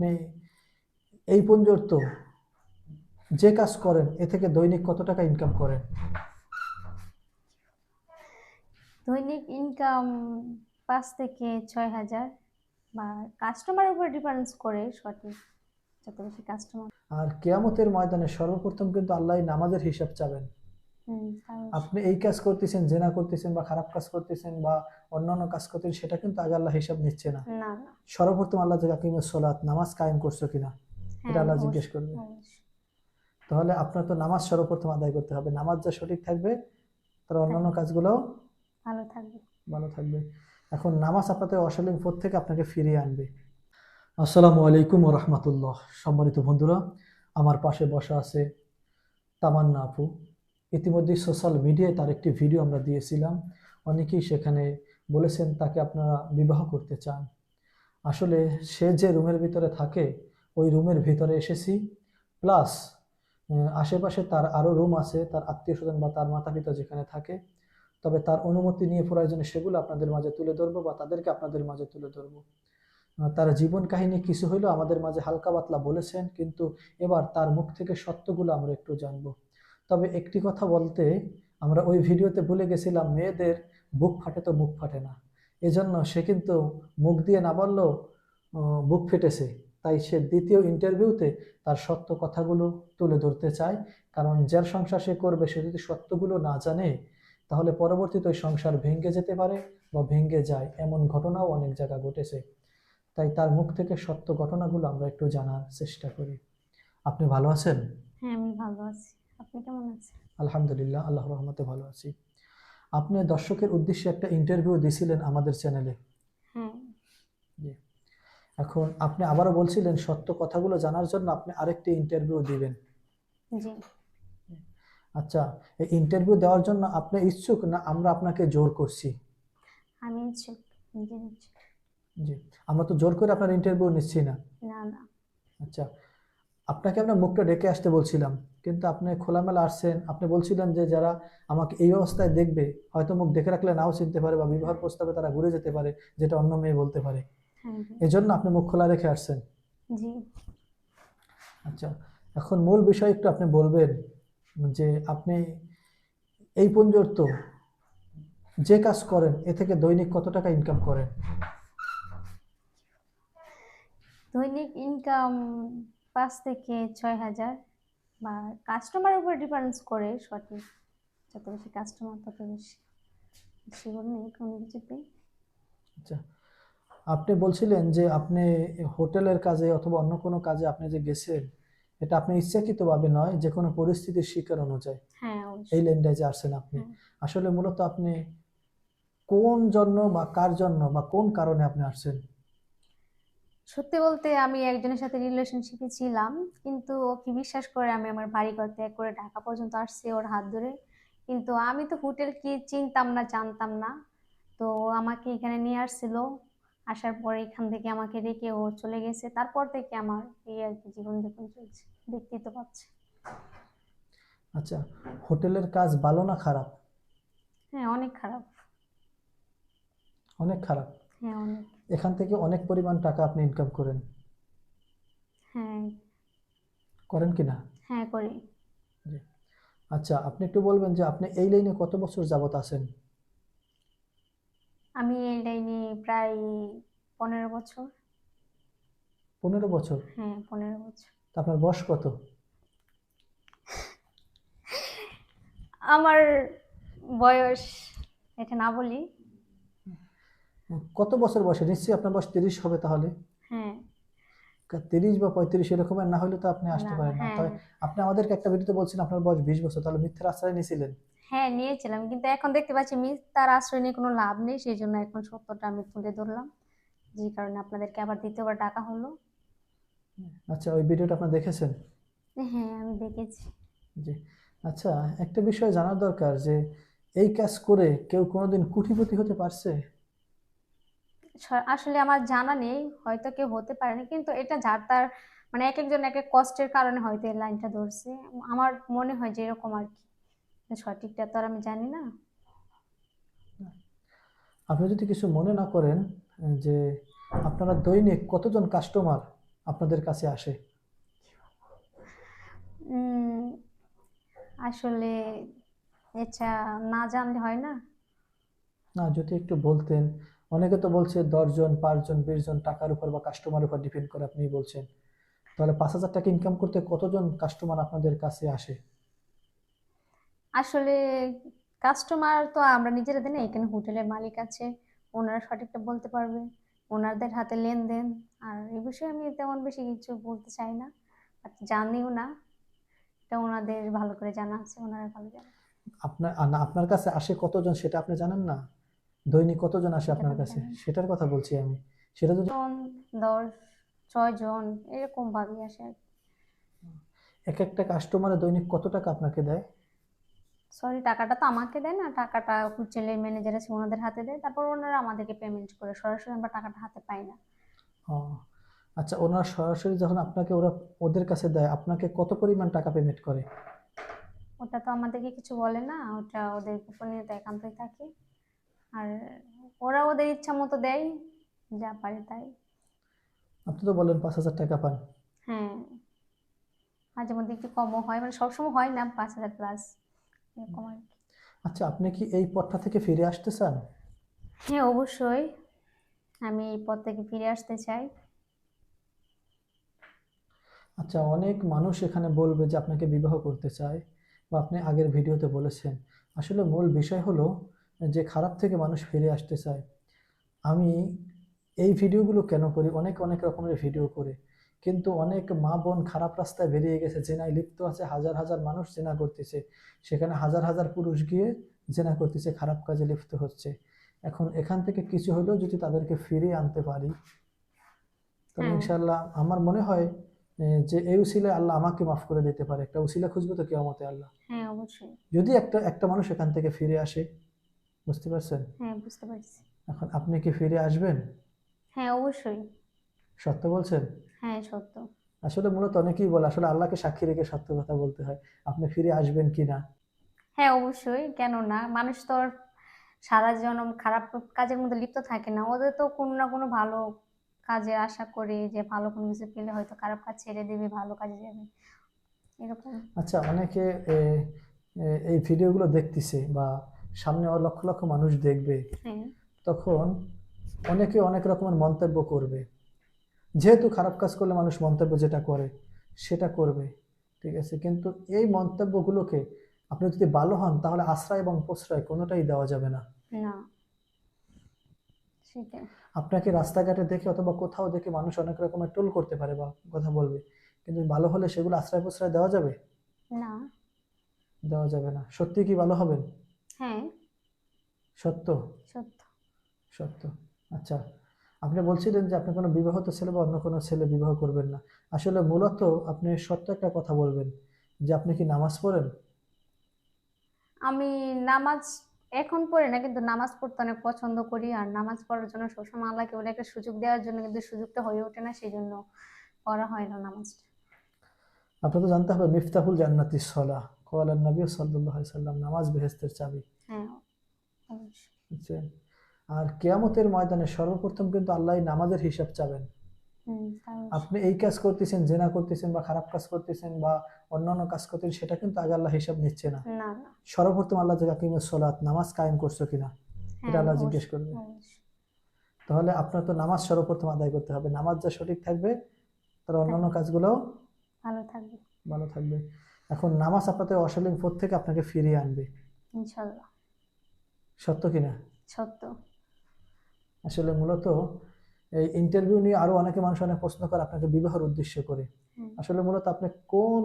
আপনি এই পর্যন্ত যে কাজ করেন এ থেকে দৈনিক কত টাকা ইনকাম করেন? দৈনিক ইনকাম ৫ থেকে ৬ হাজার, বা কাস্টমারের উপর ডিপেন্ডস করে সঠিক, যত বেশি কাস্টমার। আর কিয়ামতের ময়দানে সর্বপ্রথম কিন্তু আল্লাহ নামাজের হিসাব চাবেন। আপনি এই কাজ করতেছেন, জেনা করতেছেন বা খারাপ কাজ করতেছেন বা অন্যান্য কাজ করতেছেন, সেটা কিন্তু আগে আল্লাহ হিসাব নিচ্ছে না। না। সর্বপ্রথম আল্লাহ যে আকিমুস সালাত, নামাজ কায়েম করছো কিনা, এটা হ্যাঁ, আল্লাহ জিজ্ঞেস অবশ্যই করবে। অবশ্যই। তাহলে আপনার তো নামাজ সর্বপ্রথম আদায় করতে হবে। নামাজ যা সঠিক থাকবে, তার অন্যান্য হ্যাঁ, কাজগুলো ভালো থাকবে। ভালো থাকবে। এখন নামাজ আপনাদের অশালীন পথ থেকে আপনাকে ফিরিয়ে আনবে। আসসালামু আলাইকুম ওয়া রাহমাতুল্লাহ। সম্মানিত বন্ধুরা, আমার পাশে বসা আছে তামান্না আপু। ইতিমধ্যে সোশ্যাল মিডিয়ায় তার একটি ভিডিও আমরা দিয়েছিলাম। অনেকেই সেখানে বলেছেন তাকে আপনারা বিবাহ করতে চান। আসলে সে যে রুমের ভিতরে থাকে, ওই রুমের ভিতরে এসেছি, প্লাস আশেপাশে তার আরও রুম আছে, তার আত্মীয় স্বজন বা তার মাতা পিতা যেখানে থাকে। তবে তার অনুমতি নিয়ে প্রয়োজনে সেগুলো আপনাদের মাঝে তুলে ধরবো বা তাদেরকে আপনাদের মাঝে তুলে ধরবো। তার জীবন কাহিনী কিছু হইলেও আমাদের মাঝে হালকা পাতলা বলেছেন, কিন্তু এবার তার মুখ থেকে সত্যগুলো আমরা একটু জানবো। তবে একটি কথা বলতে, আমরা ওই ভিডিওতে ভুলে গেছিলাম, মেয়েদের বুক ফাটে তো মুখ ফাটে না। এজন্য সে কিন্তু মুখ দিয়ে না বললেও বুক ফেটেছে। তাই সে দ্বিতীয় ইন্টারভিউতে তার সত্য কথাগুলো তুলে ধরতে চায়। কারণ যার সংসার সে করবে, সে যদি সত্যগুলো না জানে, তাহলে পরবর্তীতে ওই সংসার ভেঙে যেতে পারে বা ভেঙে যায়, এমন ঘটনাও অনেক জায়গা ঘটেছে। তাই তার মুখ থেকে সত্য ঘটনাগুলো আমরা একটু জানার চেষ্টা করি। আপনি ভালো আছেন? হ্যাঁ, আমি ভালো আছি। আপনি কেমন আছেন? আলহামদুলিল্লাহ, আল্লাহর রহমতে ভালো আছি। আপনি দর্শকের উদ্দেশ্যে একটা ইন্টারভিউ দিয়েছিলেন আমাদের চ্যানেলে। হ্যাঁ। জি। এখন আপনি আবারও বলছিলেন সত্য কথাগুলো জানার জন্য আপনি আরেকটি ইন্টারভিউ দিবেন। জি। আচ্ছা, এই ইন্টারভিউ দেওয়ার জন্য আপনি ইচ্ছুক না আমরা আপনাকে জোর করছি? আমি ইচ্ছুক, নিজে ইচ্ছুক। জি। আমরা তো জোর করে আপনার ইন্টারভিউ নিচ্ছি না। না, না। আচ্ছা, আপনাকে আমরা মুখটা ঢেকে আসতে বলছিলাম, কিন্তু আপনি খোলামেলা আসছেন। আপনি বলছিলেন যে যারা আমাকে এই অবস্থায় দেখবে, হয়তো মুখ ঢেকে রাখলে নাও চিনতে পারে বা বিবাহ প্রস্তাবে তারা ঘুরে যেতে পারে, যেটা অন্য মেয়ে বলতে পারে। হ্যাঁ, হ্যাঁ। এজন্য আপনি মুখ খোলা রেখে আসছেন। জি। আচ্ছা, এখন মূল বিষয় একটু আপনি বলবেন যে আপনি এই পর্যন্ত যে কাজ করেন এ থেকে দৈনিক কত টাকা ইনকাম করেন? দৈনিক ইনকাম ৫ থেকে ৬ হাজার, বা কাস্টমারের উপর ডিপেন্ডস করে সঠিক, যত বেশি কাস্টমার তত বেশি। বেশি নেই কোনো কিছুতেই। আচ্ছা, আপনি বলছিলেন যে আপনি হোটেলের কাজে অথবা অন্য কোনো কাজে আপনি যে গেছেন, এটা আপনি ইচ্ছাকৃতভাবে নয়, যে কোনো পরিস্থিতির শিকার অনুযায়ী হ্যাঁ, এই অবশ্যই। লাইনটায় যে আসছেন আপনি। হ্যাঁ। আসলে মূলত আপনি কোন জন্য বা কার জন্য বা কোন কারণে আপনি আসছেন? সত্যি বলতে আমি একজনের সাথে রিলেশনশিপে ছিলাম, কিন্তু ওকে বিশ্বাস করে আমি আমার বাড়িঘর ত্যাগ করে ঢাকা পর্যন্ত আসছি ওর হাত ধরে। কিন্তু আমি তো হোটেল কি চিনতাম না, জানতাম না। তো ও আমাকে এখানে নিয়ে আসছিল। আসার পরে এখান থেকে আমাকে রেখে ও চলে গেছে, তারপর থেকে আমার এই আর কি জীবনযাপন চলছে, দেখতেই তো পাচ্ছে। আচ্ছা, হোটেলের কাজ ভালো না খারাপ? হ্যাঁ, অনেক খারাপ। অনেক খারাপ। হ্যাঁ, অনেক। এখান থেকে অনেক পরিমাণ টাকা আপনি ইনকাম করেন, হ্যাঁ। করেন কিনা? হ্যাঁ, করি। জি। আচ্ছা, আপনি একটু বলবেন যে আপনি এই লাইনে কত বছর যাবত আছেন? আমি এই লাইনে প্রায় 15 বছর। 15 বছর? হ্যাঁ, 15 বছর। তা আপনার বয়স কত? আমার বয়স এটা না বলি। কত বছর বয়সে? নিশ্চয়ই আপনার বয়স 30 হবে তাহলে। হ্যাঁ। 30 বা 35 এরকমের না হলে তো আপনি আসতে না, না। পারেন না। হ্যাঁ, তাই হ্যাঁ। আপনি আমাদেরকে একটা ভিডিওতে বলছেন আপনার বয়স 20 বছর, তাহলে মিথ্যার আশ্রয় নিয়েছিলেন। হ্যাঁ, নিয়েছিলাম, কিন্তু এখন দেখতে পাচ্ছি মিথ্যার আশ্রয় নিয়ে কোনো লাভ নেই, সেই জন্য এখন সত্যটা আমি তুলে ধরলাম, যে কারণে আপনাদেরকে আবার দ্বিতীয়বার ডাকা হলো। আচ্ছা, ওই ভিডিওটা আপনি দেখেছেন? হ্যাঁ, আমি দেখেছি। জি। আচ্ছা, একটা বিষয় জানার দরকার যে এই কাজ করে কেউ কোনোদিন কোটিপতি হতে পারছে? আসলে আমার জানা নেই, হয়তো কেউ হতে পারেনি, কিন্তু এটা যার তার, মানে এক একজন এক এক কষ্টের কারণে হয়তো এই লাইনটা ধরছে। আমার মনে হয় যে এরকম আর কি, সঠিকটা তো আর আমি জানি না। আপনি যদি কিছু মনে না করেন, যে আপনারা দৈনিক কতজন কাস্টমার আপনাদের কাছে আসে? উম, আসলে এটা না জানলে হয় না। না, যদি একটু বলতেন। অনেকে তো বলছে 10 জন, 5 জন, 20 জন টাকার উপর বা কাস্টমার উপর ডিপেন্ড করে, আপনি বলছেন। তাহলে 5,000 টাকা ইনকাম করতে কতজন কাস্টমার আপনাদের কাছে আসে? আসলে কাস্টমার তো আমরা নিজেরা দিই না, এখানে হোটেলের মালিক আছে, ওনারা সঠিকটা বলতে পারবে, ওনাদের হাতে লেনদেন। আর এই বিষয়ে আমি তেমন বেশি কিছু বলতে চাই না, আর জানিও না। এটা ওনাদের ভালো করে জানা আছে, ওনারা ভালো জানে। আপনার কাছে আসে কতজন সেটা আপনি জানেন না? দৈনিক কতজন আসে এটা তো আপনার আমি কাছে জানি না। সেটার কথা বলছি আমি। সেটা যদি জন, 10, 6 জন, এরকম ভাবেই আসে আর কি। এক একটা কাস্টমারে দৈনিক কত টাকা আপনাকে দেয়? সরি, টাকাটা তো আমাকে দেয় না, টাকাটা হোটেলের ম্যানেজার আছে ওনাদের হাতে দেয়, তারপর ওনারা আমাদেরকে পেমেন্ট করে, সরাসরি আমরা টাকাটা হাতে পাই না। ও আচ্ছা, ওনারা সরাসরি যখন আপনাকে ওদের কাছে দেয়, আপনাকে কত পরিমাণ টাকা পেমেন্ট করে? ওটা তো আমাদেরকে কিছু বলে না, ওটা ওদের গোপনীয়তা একান্তই থাকে। আর ওরা ওদের ইচ্ছা মতো দেয়, যা পারে তাই। আপনি তো বলেন 5,000 টাকা পান। হ্যাঁ, মাঝে মধ্যে একটু কমও হয়, মানে সবসময় হয় না 5,000 প্লাস, এরকম আর কি। আচ্ছা, আপনি কি এই পথটা থেকে ফিরে আসতে চান? হ্যাঁ, অবশ্যই আমি এই পথ থেকে ফিরে আসতে চাই। আচ্ছা, অনেক মানুষ এখানে বলবে যে আপনাকে বিবাহ করতে চায়, বা আপনি আগের ভিডিওতে বলেছেন। আসলে মূল বিষয় হলো যে খারাপ থেকে মানুষ ফিরে আসতে চায়। আমি এই ভিডিওগুলো কেন করি, অনেক অনেক রকমের ভিডিও করে, কিন্তু অনেক মা বোন খারাপ রাস্তায় বেরিয়ে গেছে, জেনায় লিপ্ত আছে, হাজার হাজার মানুষ জেনা করতেছে, সেখানে হাজার হাজার পুরুষ গিয়ে জেনা করতেছে, খারাপ কাজে লিপ্ত হচ্ছে। এখন এখান থেকে কিছু হলেও যদি তাদেরকে ফিরিয়ে আনতে পারি, তাহলে হ্যাঁ, ইনশাআল্লাহ আমার মনে হয় যে এই উসিলায় আল্লাহ আমাকে মাফ করে দিতে পারে। একটা উসিলা খুঁজবে তো কিয়ামতে আল্লাহ, হ্যাঁ, অবশ্যই। যদি একটা একটা মানুষ এখান থেকে ফিরে আসে। বুঝতে পারছেন? হ্যাঁ, বুঝতে পারছি। এখন আপনি কি ফিরে আসবেন? হ্যাঁ, অবশ্যই। সত্য বলছেন? হ্যাঁ, সত্য। আসলে মূলত অনেকেই বলে আসলে আল্লাহকে সাক্ষী রেখে সত্য কথা বলতে হয়। আপনি ফিরে আসবেন কিনা? হ্যাঁ, অবশ্যই, কেন না? মানুষ তো আর সারা জনম খারাপ কাজের মধ্যে লিপ্ত থাকে না, ওদের তো কোনো না কোনো ভালো কাজে আশা করে যে ভালো কোনো কিছু পেলে হয়তো খারাপ কাজ ছেড়ে দেবে, ভালো কাজে যাবে, এরকম। আচ্ছা, অনেকে এই ভিডিওগুলো দেখতেছে বা সামনে লক্ষ লক্ষ মানুষ দেখবে, হ্যাঁ, তখন অনেকে অনেক রকমের মন্তব্য করবে। যেহেতু খারাপ কাজ করলে মানুষ মন্তব্য যেটা করে সেটা করবে, ঠিক আছে, কিন্তু এই মন্তব্যগুলোকে আপনি যদি ভালো হন তাহলে আশ্রয় এবং প্রশ্রয় কোনোটাই দেওয়া যাবে না। না, সেটাই। আপনাকে রাস্তাঘাটে দেখে অথবা কোথাও দেখে মানুষ অনেক রকমের টোল করতে পারে বা কথা বলবে, কিন্তু ভালো হলে সেগুলো আশ্রয় প্রশ্রয় দেওয়া যাবে? না। দেওয়া যাবে না। সত্যি কি ভালো হবেন? হ্যাঁ, সত্য? সত্য। সত্য। আচ্ছা, আপনি বলছিলেন যে আপনি কোনো বিবাহিত ছেলে বা অন্য কোনো ছেলে বিবাহ করবেন না। আসলে মূলত আপনি সত্য একটা কথা বলবেন, যে আপনি কি নামাজ পড়েন? আমি নামাজ এখন পড়ি না, কিন্তু নামাজ পড়তে অনেক পছন্দ করি, আর নামাজ পড়ার জন্য সবসময় আল্লাহকে বলে একটা সুযোগ দেওয়ার জন্য, কিন্তু সুযোগটা হয়ে ওঠে না, সেই জন্য করা হয় না নামাজটা। আপনাকে জানতে হবে মিফতাহুল জান্নাতি সলাহ, ক্বালা নবী সাল্লাল্লাহু আলাইহি সাল্লাম, নামাজ বেহেশতের চাবি। হ্যাঁ, অবশ্যই। বুঝছেন? আর কিয়ামতের ময়দানে সর্বপ্রথম কিন্তু আল্লাহ নামাজের হিসাব চাবেন। হুম, তা অবশ্যই। আপনি এই কাজ করতেছেন, জেনা করতেছেন বা খারাপ কাজ করতেছেন বা অন্যান্য কাজ করতেছেন, সেটা কিন্তু আগে আল্লাহ হিসাব নিচ্ছে না। না, না। সর্বপ্রথম আল্লাহ যে আকিমুস সলাত, নামাজ কায়েম করছো কিনা, এটা হ্যাঁ, আল্লাহ জিজ্ঞেস অবশ্যই, করবে। অবশ্যই। তাহলে আপনার তো নামাজ সর্বপ্রথম আদায় করতে হবে। নামাজ যা সঠিক থাকবে, তার তাই অন্যান্য কাজগুলোও ভালো থাকবে। ভালো থাকবে। এখন নামাজ আপনাদের অশালীন পথ থেকে আপনাকে ফিরিয়ে আনবে। ইনশাল্লাহ। সত্য কিনা? সত্য। আসলে মূলত এই ইন্টারভিউ নিয়ে আরো অনেকে মানুষ অনেক প্রশ্ন করে আপনাকে বিবাহের উদ্দেশ্য করে। হ্যাঁ। আসলে মূলত আপনি কোন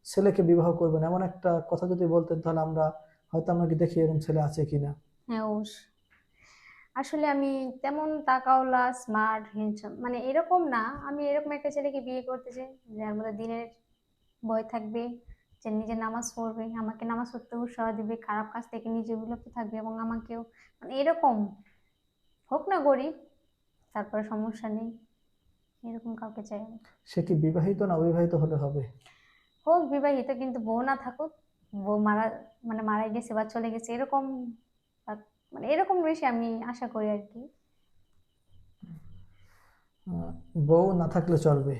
ছেলেকে বিবাহ করবেন এমন একটা কথা যদি বলতেন, তাহলে আমরা হয়তো আপনাকে দেখি এরকম ছেলে আছে কিনা। হ্যাঁ, অবশ্যই। আসলে আমি তেমন টাকাওয়ালা, স্মার্ট, হ্যান্ডসাম মানে এরকম না, আমি এরকম একটা ছেলেকে বিয়ে করতে চাই যার মধ্যে দিনের ভয় থাকবে, যে নিজে নামাজ পড়বে, আমাকে নামাজ পড়তে উৎসাহ দিবে, খারাপ কাজ থেকে নিজে বিরত থাকবে, এবং আমাকেও, মানে এরকম হোক না গরিব, তারপরে সমস্যা নেই, এরকম কাউকে চাই আমি। সে কি বিবাহিত না অবিবাহিত হলে হবে? হোক বিবাহিত, কিন্তু বউ না থাকুক, বউ মারা, মানে মারা গেছে বা চলে গেছে এরকম, বা- মানে এরকম বেশি আমি আশা করি আর কি। আহ, বউ না থাকলে চলবে,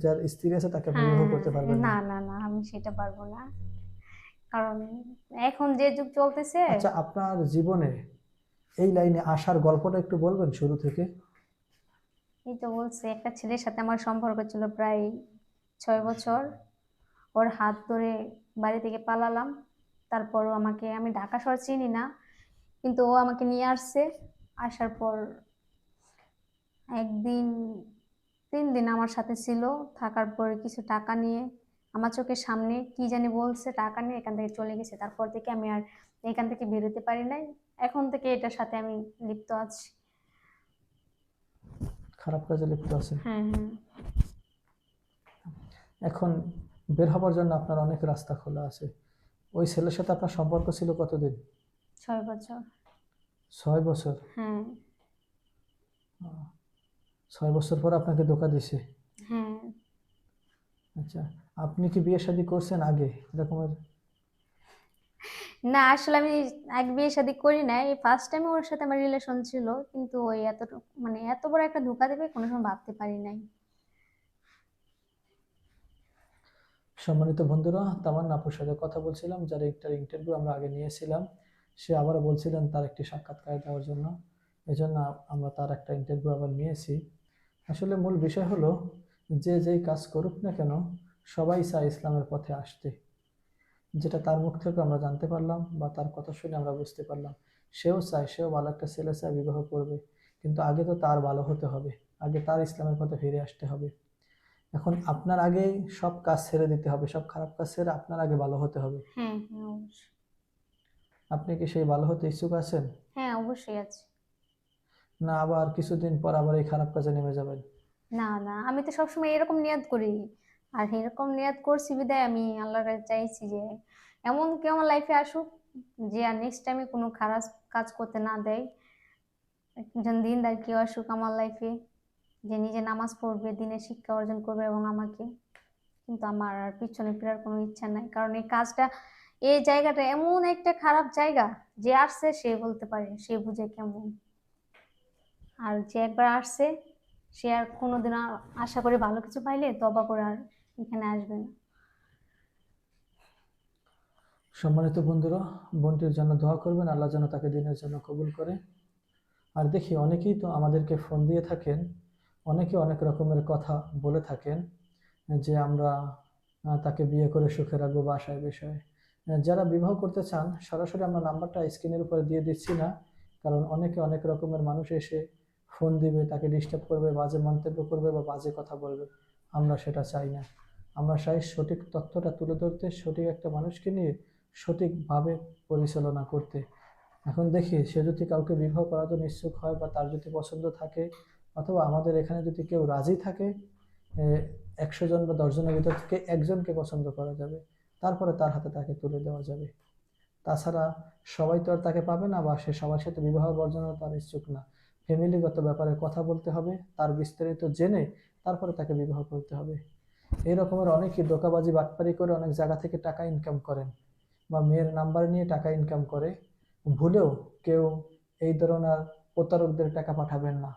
যার স্ত্রী আছে তাকে আপনি হ্যাঁ বিবাহ হ্যাঁ, করতে পারবেন না? না না না, আমি সেটা পারবো না, কারণ এখন যে যুগ চলতেছে। আচ্ছা, আপনার জীবনে এই লাইনে আসার গল্পটা একটু বলবেন শুরু থেকে। এই তো বলছে, একটা ছেলের সাথে আমার সম্পর্ক ছিল প্রায় 6 বছর। ওর হাত ধরে বাড়ি থেকে পালালাম। তারপরও আমি ঢাকা শহর চিনি না, কিন্তু ও আমাকে নিয়ে আসছে। আসার পর একদিন 3 দিন আমার সাথে ছিল। থাকার পরে কিছু টাকা নিয়ে আমার চোখের সামনে কি জানি বলছে, টাকা নিয়ে এখান থেকে চলে গেছে। তারপর থেকে আমি আর এখান থেকে বেরোতে পারি নাই। এখন থেকে এটার সাথে আমি লিপ্ত আছি। খারাপ কাজে লিপ্ত আছেন। হ্যাঁ হ্যাঁ। এখন বের হবার জন্য আপনার অনেক রাস্তা খোলা আছে। ওই ছেলের সাথে আপনার সম্পর্ক ছিল কতদিন? 6 বছর। 6 বছর? হ্যাঁ 6 বছর পর আপনাকে ধোকা দিছে? হ্যাঁ। আচ্ছা, আপনি কি বিয়ে শাদী করছেন আগে এরকমের? না, আসলে আমি এক বিয়ে শাদী করি নাই, ফার্স্ট টাইম ওর সাথে আমার রিলেশন ছিল, কিন্তু ওই এতটুকু মানে এত বড় একটা ধোঁকা দেবে কোনো সময় ভাবতে পারি নাই। সম্মানিত বন্ধুরা, তামান্না আপুর সাথে কথা বলছিলাম, যার একটা ইন্টারভিউ আমরা আগে নিয়েছিলাম। সে আবারও বলছিলেন তার একটি সাক্ষাৎকার দেওয়ার জন্য। এজন্য আমরা তার একটা ইন্টারভিউ আবার নিয়েছি। আসলে মূল বিষয় হলো, যে যেই কাজ করুক না কেন, সবাই চায় ইসলামের পথে আসতে। যেটা তার মুখ থেকে আমরা জানতে পারলাম বা তার কথা শুনে আমরা বুঝতে পারলাম। সেও চায়, সেও ভালো একটা ছেলে চায়, বিবাহ করবে। কিন্তু আগে তো তার ভালো হতে হবে, আগে তার ইসলামের পথে ফিরে আসতে হবে। এখন আপনার আগে সব কাজ ছেড়ে দিতে হবে, সব খারাপ কাজ ছেড়ে আপনার আগে ভালো হতে হবে। হ্যাঁ হ্যাঁ অবশ্যই। আপনি কি সেই ভালো হতে ইচ্ছুক আছেন? হ্যাঁ অবশ্যই আছে। না আবার কিছুদিন পর আবার এই খারাপ কাজে নেমে যাবেন? না না, আমি তো সবসময় এরকম নিয়ত করি। আর এরকম নিয়ত করছি বিদায় আমি আল্লাহর কাছে চাইছি যে এমন কেউ আমার লাইফে আসুক যে আর নেক্সট টাইমে কোনো খারাপ কাজ করতে না দেয়। একজন দিনদার কেউ আসুক আমার লাইফে, যে নিজে নামাজ পড়বে, দিনের শিক্ষা অর্জন করবে এবং আমাকে। কিন্তু আমার আর পিছনে ফেরার কোনো ইচ্ছা নাই, কারণ এই কাজটা, এই জায়গাটা এমন একটা খারাপ জায়গা, যে আসছে সে বলতে পারে, সে বুঝে কেমন। আর যে একবার আসছে সে আর কোনোদিন আর আশা করি ভালো কিছু পাইলে তবা করে আর এখানে আসবে না। সম্মানিত বন্ধুরা, বোনটির জন্য দোয়া করবেন, আল্লাহ যেন তাকে দিনের জন্য কবুল করে। আর দেখি অনেকেই তো আমাদেরকে ফোন দিয়ে থাকেন, অনেকে অনেক রকমের কথা বলে থাকেন, যে আমরা তাকে বিয়ে করে সুখে রাখবো বা আশায় বিষয়ে। যারা বিবাহ করতে চান, সরাসরি আমরা নাম্বারটা স্ক্রিনের উপরে দিয়ে দিচ্ছি না, কারণ অনেকে অনেক রকমের মানুষ এসে ফোন দিবে, তাকে ডিস্টার্ব করবে, বাজে মন্তব্য করবে বা বাজে কথা বলবে। আমরা সেটা চাই না। আমরা চাই সঠিক তথ্যটা তুলে ধরতে, সঠিক একটা মানুষকে নিয়ে সঠিকভাবে পরিচালনা করতে। এখন দেখি সে যদি কাউকে বিবাহ করার জন্য ইচ্ছুক হয় বা তার যদি পছন্দ থাকে, অথবা আমাদের এখানে যদি কেউ রাজি থাকে, 100 জন বা 10 জনের ভিতর থেকে একজনকে পছন্দ করা যাবে, তারপরে তার হাতে তাকে তুলে দেওয়া যাবে। তাছাড়া সবাই তো আর তাকে পাবে না, বা সে সবার সাথে বিবাহ বর্জনেও তার ইচ্ছুক না। ফ্যামিলিগত ব্যাপারে কথা বলতে হবে, তার বিস্তারিত জেনে তারপরে তাকে বিবাহ করতে হবে। এই রকমের অনেকেই ধোঁকাবাজি বাটপারি করে অনেক জায়গা থেকে টাকা ইনকাম করেন, বা মেয়ের নাম্বার নিয়ে টাকা ইনকাম করে। ভুলেও কেউ এই ধরনের প্রতারকদের টাকা পাঠাবেন না।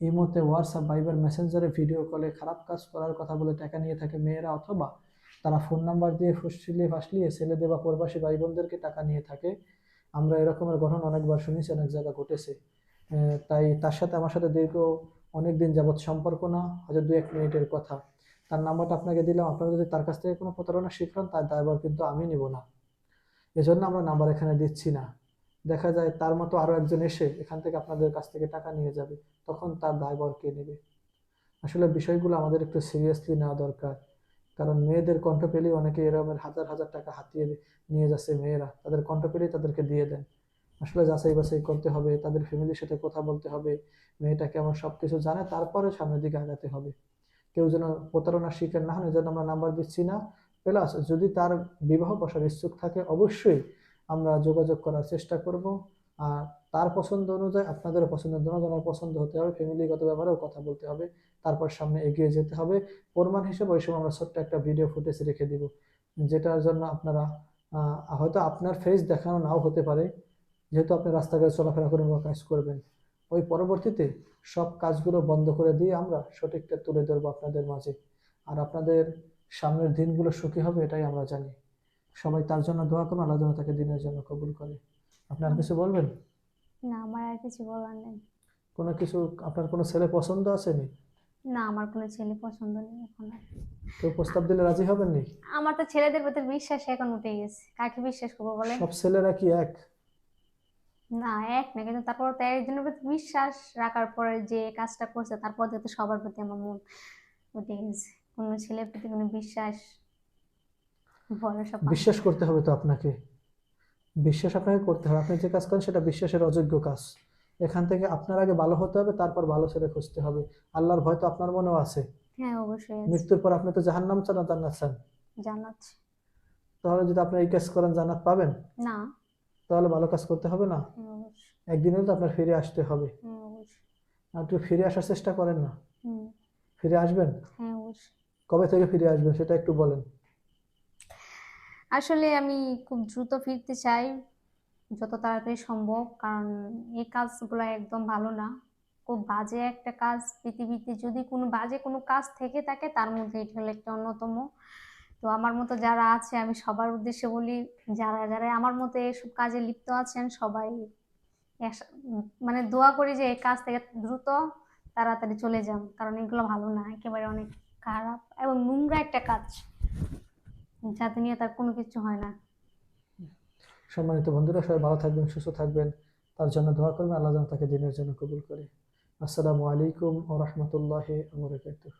এই মুহূর্তে হোয়াটসঅ্যাপ, ভাইবার, মেসেঞ্জারে ভিডিও কলে খারাপ কাজ করার কথা বলে টাকা নিয়ে থাকে মেয়েরা, অথবা তারা ফোন নাম্বার দিয়ে ফুসলিয়ে ফাসলিয়ে ছেলেদের বা প্রবাসী ভাই বোনদেরকে টাকা নিয়ে থাকে। আমরা এরকমের ঘটনা অনেকবার শুনেছি, অনেক জায়গায় ঘটেছে। তাই তার সাথে আমার সাথে দীর্ঘ অনেক দিন যাবৎ সম্পর্ক না, হয়তো 2-1 মিনিটের কথা। তার নাম্বারটা আপনাকে দিলাম, আপনারা যদি তার কাছ থেকে কোনো প্রতারণা শিখলেন, তার দায়ভার কিন্তু আমি নিব না। এজন্য আমরা নাম্বার এখানে দিচ্ছি না। দেখা যায় তার মতো আরো একজন এসে এখান থেকে আপনাদের কাছ থেকে টাকা নিয়ে যাবে, তখন তার দায়ভার কে নেবে? আসলে বিষয়গুলো আমাদের একটু সিরিয়াসলি নেওয়া দরকার। কারণ মেয়েদের কণ্ঠ পেলেই অনেকে এরকমের হাজার হাজার টাকা হাতিয়ে নিয়ে যাচ্ছে, মেয়েরা তাদের কণ্ঠ পেলেই তাদেরকে দিয়ে দেন। আসলে যাচাই বাছাই করতে হবে, তাদের ফ্যামিলির সাথে কথা বলতে হবে, মেয়েটা কেমন সবকিছু জানে, তারপরে সামনের দিকে আগাতে হবে। কেউ যেন প্রতারণার শিকার না হন, এজন্য আমরা নাম্বার দিচ্ছি না। প্লাস যদি তার বিবাহ বসার ইচ্ছুক থাকে, অবশ্যই আমরা যোগাযোগ করার চেষ্টা করব। আর তার পছন্দ অনুযায়ী আপনাদেরও পছন্দ, দুজনের পছন্দ হতে হবে, ফ্যামিলিগত ব্যাপারেও কথা বলতে হবে, তারপর সামনে এগিয়ে যেতে হবে। প্রমাণ হিসেবে ওই সময় আমরা ছোট্ট একটা ভিডিও ফুটেজ রেখে দিব, যেটার জন্য আপনারা হয়তো আপনার ফেস দেখানো নাও হতে পারে, যেহেতু আপনি রাস্তাঘাটে চলাফেরা করেন বা কাজ করবেন। ওই পরবর্তীতে সব কাজগুলো বন্ধ করে দিয়ে আমরা সঠিকটা তুলে ধরবো আপনাদের মাঝে। আর আপনাদের সামনের দিনগুলো সুখী হবে এটাই আমরা জানি। সবাই তার জন্য দোয়া করুন, আল্লাহ যেন তাকে দিনের জন্য কবুল করে। আপনি আর হুম। কিছু বলবেন? না, আমার আর কিছু বলার নেই। কোনো কিছু, আপনার কোনো ছেলে পছন্দ আসেনি? না, আমার কোনো ছেলে পছন্দ নেই এখন আর। কেউ প্রস্তাব দিলে রাজি হবেন নি? আমার তো ছেলেদের প্রতি বিশ্বাস এখন উঠে গেছে, কাকে বিশ্বাস করবো বলেন? সব ছেলেরা কি এক? না, এক না, কিন্তু তারপর তো একজনের প্রতি বিশ্বাস রাখার পরে যে কাজটা করছে তারপর তো সবার প্রতি আমার মন উঠে গেছে। কোনো ছেলের প্রতি কোনো বিশ্বাস, ভরসা পাই না। বিশ্বাস করতে হবে তো আপনাকে, বিশ্বাস আপনাকে করতে হবে। আপনি যে কাজ করেন সেটা বিশ্বাসের অযোগ্য কাজ। এখান থেকে আপনার আগে ভালো হতে হবে, তারপর ভালো ছেলে খুঁজতে হবে। আল্লাহর ভয় তো আপনার মনেও আছে। হ্যাঁ, অবশ্যই আছে। মৃত্যুর পর আপনি তো জাহান্নাম চান না জান্নাত চান? জানাচ্ছি। তাহলে যদি আপনি এই কাজ করেন জান্নাত পাবেন? না। তাহলে ভালো কাজ করতে হবে না? হ্যাঁ, অবশ্যই। একদিন হলে তো আপনার ফিরে আসতে হবে। হ্যাঁ, অবশ্যই। আর একটু ফিরে আসার চেষ্টা করেন না। হুম। ফিরে আসবেন? হ্যাঁ, অবশ্যই। কবে থেকে ফিরে আসবেন সেটা একটু বলেন। আসলে আমি খুব দ্রুত ফিরতে চাই, যত তাড়াতাড়ি সম্ভব, কারণ এই কাজগুলো একদম ভালো না। খুব বাজে একটা কাজ। পৃথিবীতে যদি কোনো বাজে কোনো কাজ থেকে থাকে তার মধ্যে এটা হলো একটা অন্যতম। তো আমার মতো যারা আছে, আমি সবার উদ্দেশ্যে বলি, যারা যারা আমার মতো এসব কাজে লিপ্ত আছেন সবাই মানে দোয়া করি যে এই কাজ থেকে দ্রুত তাড়াতাড়ি চলে যান, কারণ এগুলো ভালো না, একেবারে অনেক খারাপ এবং নোংরা একটা কাজ, যাতে নিয়ে তার কোনো কিছু হয় না। সম্মানিত বন্ধুরা, সবাই ভালো থাকবেন, সুস্থ থাকবেন, তার জন্য দোয়া করবেন, আল্লাহ যেন তাকে দিনের জন্য কবুল করে। আসসালামু আলাইকুম ওয়া রাহমাতুল্লাহি ওয়া বারাকাতুহু।